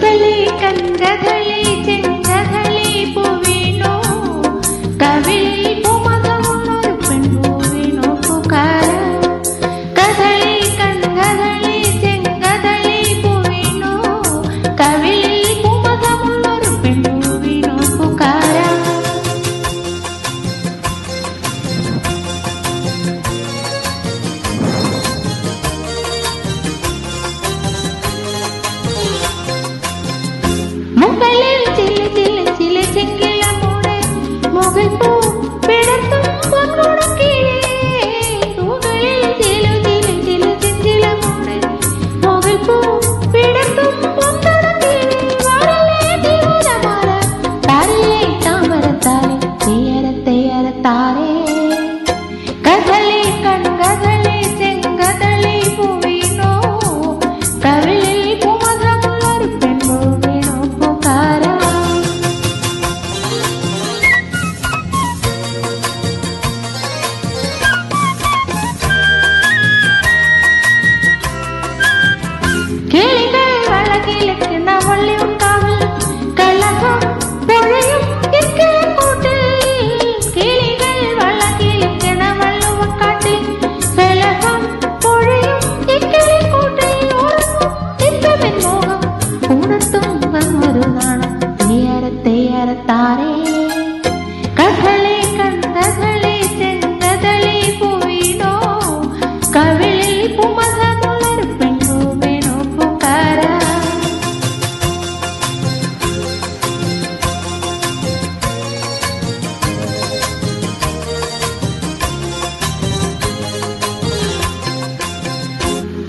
കഥകളി കൺകഥളി ചെങ്കഥളി പൂവീണോ കവിളിൽ പൂമകമുള്ളൊരു പെൺപൂവീണോ പൂക്കാര കഥളി കൺകഥളി ചെങ്കഥളി പൂവീണോ കവിളിൽ പൂമകമുള്ളൊരു പെൺപൂവീണോ പൂക്കാര മുകളിൽ ചില ചില ചില ചെങ്കിളമൂടെ മുകൾ പൂ പിടർത്തും പൊന്നുടക്കിലേ മുകളിൽ ചില ചില ചില ചെങ്കിളമൂടെ മുകൾ പൂ പിടർത്തും പൊന്നുടക്കിലേ വരലേ ദിവരമാല താരലേ താമരത്താരേ തെയ്യരത്താരേ കഥളി കൺകഥളി ചെങ്കഥളി പൂവീണോ കവിളിൽ പൂമകമുള്ളൊരു പെൺപൂവീണോ പൂക്കാര കിളികൾ വളകിലക്കുന്ന വള്ളിയുണ്ടാവിൽ കളകം പുഴയും ഇക്കിളിക്കൂട്ടിൽ കിളികൾ വളകിലക്കണ വള്ളുവക്കാട്ടിൽ കളകം പുഴയും ഇക്കിളിക്കൂട്ടിൽ ഉറങ്ങും ഇപ്പമെൻ മോഹം ഉണർത്തും വന്നൊരു നാണം തെയ്യരത്താരേ കഥളി കൺകഥളി ചെങ്കഥളി പൂവീണോ കവിളിൽ പൂമകമുള്ളൊരു പെൺപൂവീണോ പൂക്കാര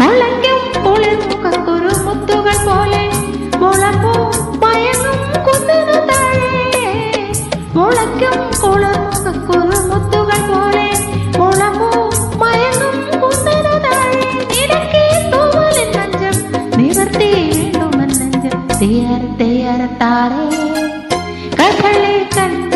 മുളയ്ക്കും കുളിർമുഖക്കുരു മുത്തുകൾ പോലെ മുളപ്പൂ മയങ്ങും കുന്നിനു താഴെ മുളയ്ക്കും കുളിർമുഖക്കുരു മുത്തുകൾ പോലെ മുളപ്പൂ മയങ്ങും കുന്നിനു താഴെ നിരക്കി തൂവലിൻ നെഞ്ചം നിവർത്തി വീണ്ടും നെഞ്ചം തെയ്യരത്താരേ കഥളി കണ്ട